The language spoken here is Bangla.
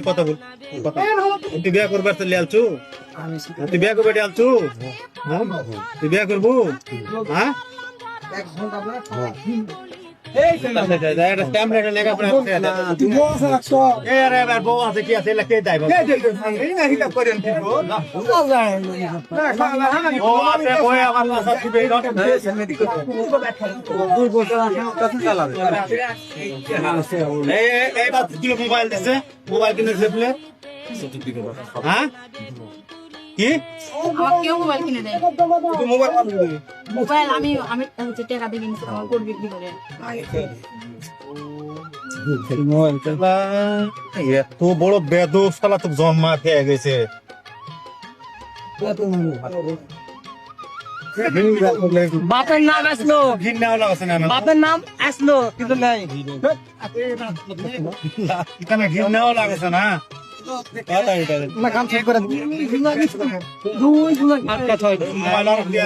কথা বল তুই বিয়া করবার চলে আলছু তুই বিয়া করবে আলছু তুই বিয়া করবো হ্যাঁ মোবাইল দিছে মোবাইল কিনে হ্যাঁ কি কেউ মোবাইল কিনে দেয় মোবাইল আমি টাকা দিয়ে কিনছি আমার কোড বিক্রি করে এত বড় বেদু শালা তো জন্মা খেয়ে গেছে বাপের নাম আসলো বাপের নাম আসলো কিন্তু নাই এখানে ঘিন্নাও লাগছে না কাম চেক করে মোবাইল আর দিয়ে